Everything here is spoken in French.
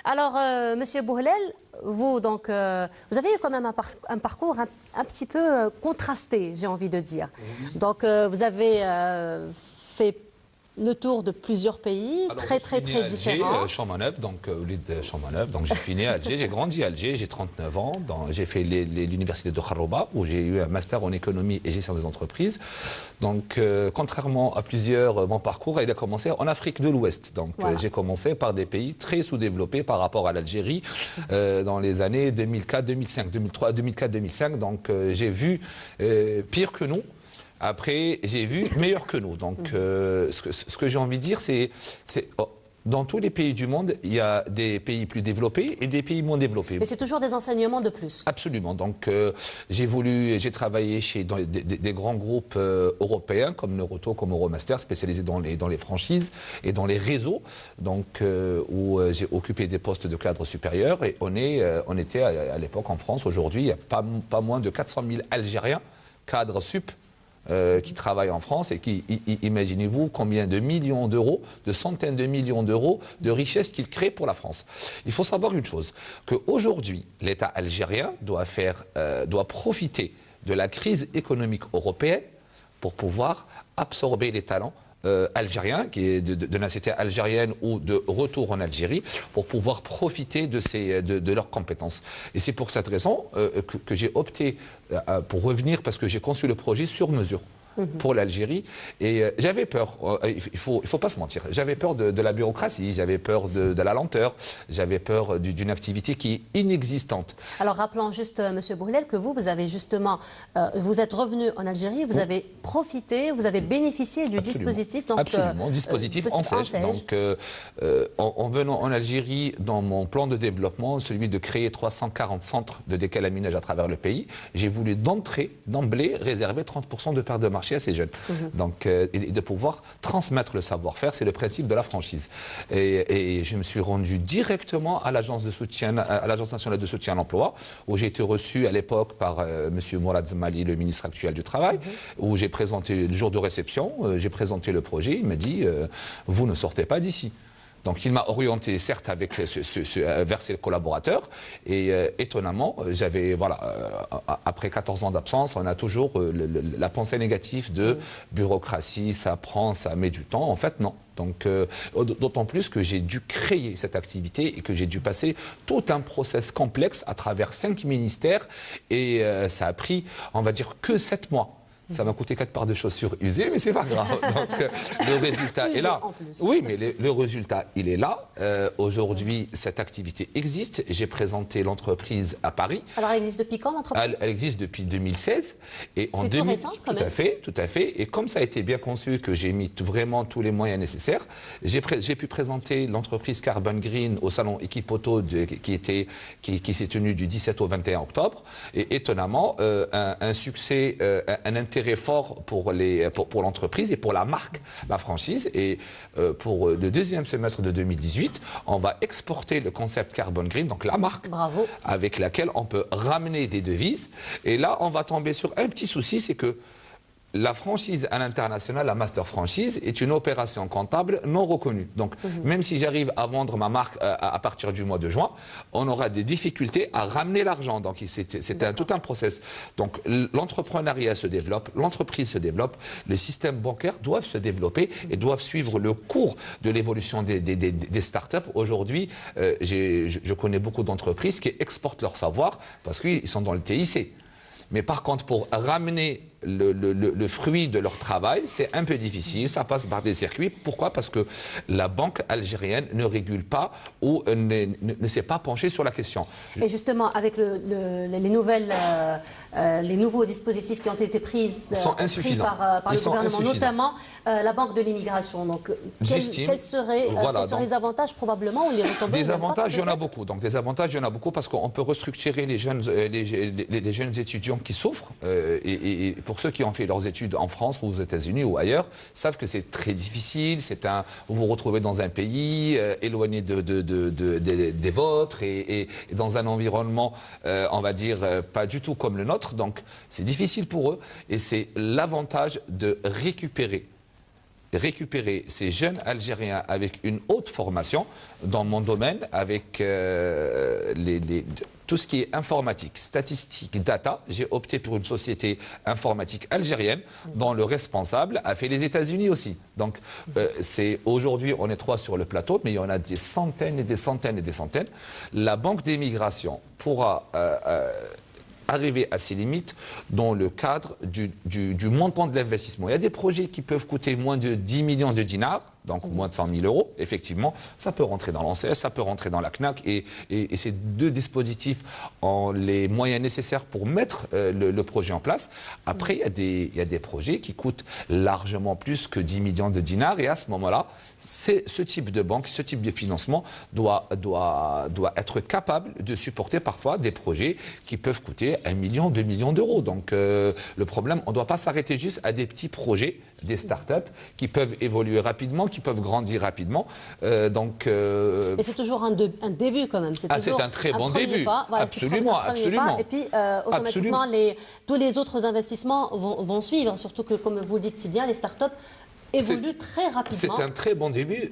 Alors, Monsieur Bouhlel, vous, donc, vous avez eu quand même un parcours un petit peu contrasté, j'ai envie de dire. Oui. Donc, vous avez fait le tour de plusieurs pays, alors, très différents. Champmanœuvre, donc au lieu de Champmanœuvre, donc j'ai fini à Alger, j'ai grandi à Alger, j'ai 39 ans, j'ai fait l'université de Kharouba où j'ai eu un master en économie et gestion des entreprises. Donc contrairement à plusieurs, mon parcours il a commencé en Afrique de l'Ouest. Donc voilà. J'ai commencé par des pays très sous-développés par rapport à l'Algérie dans les années 2004, 2005, 2003, 2004, 2005. Donc j'ai vu pire que nous. Après, j'ai vu meilleur que nous. Donc, ce que j'ai envie de dire, c'est dans tous les pays du monde, il y a des pays plus développés et des pays moins développés. Mais c'est toujours des enseignements de plus. Absolument. Donc, j'ai travaillé chez des grands groupes européens comme Neuroto, comme Euromaster, spécialisés dans les franchises et dans les réseaux. Donc, où j'ai occupé des postes de cadre supérieur. Et on était à l'époque en France. Aujourd'hui, il y a pas moins de 400 000 Algériens cadres sup. Qui travaillent en France et qui, imaginez-vous combien de millions d'euros, de centaines de millions d'euros de richesses qu'ils créent pour la France. Il faut savoir une chose, qu'aujourd'hui, l'État algérien doit profiter de la crise économique européenne pour pouvoir absorber les talents algériens, qui est de nationalité algérienne ou de retour en Algérie, pour pouvoir profiter de leurs compétences. Et c'est pour cette raison que j'ai opté pour revenir, parce que j'ai conçu le projet sur mesure pour l'Algérie. Et j'avais peur, il faut pas se mentir, j'avais peur de la bureaucratie, j'avais peur de la lenteur, j'avais peur d'une activité qui est inexistante. Alors rappelons juste, Monsieur Bouhlel, que vous avez justement, vous êtes revenu en Algérie, vous avez profité, vous avez bénéficié du dispositif. Donc, absolument, dispositif ANSEJ. Donc en venant en Algérie, dans mon plan de développement, celui de créer 340 centres de décalaminage à travers le pays, j'ai voulu d'emblée réserver 30% de part de marché à ces jeunes. Donc, et de pouvoir transmettre le savoir-faire, c'est le principe de la franchise. Et je me suis rendu directement à l'agence nationale de soutien à l'emploi, où j'ai été reçu à l'époque par monsieur Mourad Zmali, le ministre actuel du Travail, où j'ai présenté le jour de réception, j'ai présenté le projet, il m'a dit vous ne sortez pas d'ici. Donc il m'a orienté certes vers ses collaborateurs et étonnamment, après 14 ans d'absence, on a toujours la pensée négative de bureaucratie, ça prend, ça met du temps. En fait, non. Donc d'autant plus que j'ai dû créer cette activité et que j'ai dû passer tout un process complexe à travers 5 ministères et ça a pris, on va dire, que 7 mois. Ça m'a coûté 4 paires de chaussures usées, mais c'est pas grave. Donc, le résultat est là. Oui, mais le résultat, il est là. Aujourd'hui, cette activité existe. J'ai présenté l'entreprise à Paris. Alors, elle existe depuis quand, l'entreprise? Elle existe depuis 2016. C'est tout récent, quand même. Tout à fait. Et comme ça a été bien conçu, que j'ai mis vraiment tous les moyens nécessaires, j'ai pu présenter l'entreprise Carbon Green au salon Equipoto qui s'est tenu du 17 au 21 octobre. Et étonnamment, un succès, un intérêt fort pour l'entreprise et pour la marque, la franchise. Et pour le deuxième semestre de 2018, on va exporter le concept Carbon Green, donc la marque, avec laquelle on peut ramener des devises. Et là, on va tomber sur un petit souci, c'est que la franchise à l'international, la master franchise, est une opération comptable non reconnue. Donc, même si j'arrive à vendre ma marque à partir du mois de juin, on aura des difficultés à ramener l'argent. Donc, c'est tout un process. Donc, l'entrepreneuriat se développe, l'entreprise se développe, les systèmes bancaires doivent se développer et doivent suivre le cours de l'évolution des startups. Aujourd'hui, je connais beaucoup d'entreprises qui exportent leur savoir parce qu'ils sont dans le TIC. Mais par contre, pour ramener le fruit de leur travail, c'est un peu difficile, ça passe par des circuits. Pourquoi? Parce que la banque algérienne ne régule pas ou ne s'est pas penchée sur la question. Et justement, avec les nouveaux dispositifs qui ont été pris par le gouvernement, notamment la Banque de l'immigration. Donc, quels seraient les avantages probablement ou les retombées? Des avantages, il y en a beaucoup. Donc, des avantages, il y en a beaucoup parce qu'on peut restructurer les jeunes étudiants qui souffrent et pour ceux qui ont fait leurs études en France ou aux États-Unis ou ailleurs, savent que c'est très difficile. Vous vous retrouvez dans un pays éloigné des vôtres et dans un environnement, on va dire, pas du tout comme le nôtre. Donc, c'est difficile pour eux et c'est l'avantage de récupérer récupérer ces jeunes Algériens avec une haute formation dans mon domaine, avec tout ce qui est informatique, statistique, data. J'ai opté pour une société informatique algérienne dont le responsable a fait les États-Unis aussi. Donc, aujourd'hui, on est 3 sur le plateau, mais il y en a des centaines et des centaines et des centaines. La Banque des migrations pourra arriver à ses limites dans le cadre du montant de l'investissement. Il y a des projets qui peuvent coûter moins de 10 millions de dinars, donc moins de 100 000 euros. Effectivement, ça peut rentrer dans l'ANSES, ça peut rentrer dans la CNAC, et ces deux dispositifs ont les moyens nécessaires pour mettre le projet en place. Après, il y a des projets qui coûtent largement plus que 10 millions de dinars, et à ce moment-là, ce type de banque, ce type de financement doit être capable de supporter parfois des projets qui peuvent coûter 1 million, 2 millions d'euros. Donc le problème, on ne doit pas s'arrêter juste à des petits projets, des start-up qui peuvent évoluer rapidement, qui peuvent grandir rapidement. Et c'est toujours un début quand même. C'est un très bon début. Pas. Voilà, absolument, absolument. Pas, et puis automatiquement, tous les autres investissements vont suivre. Surtout que, comme vous le dites si bien, les start-up évoluent très rapidement. C'est un très bon début.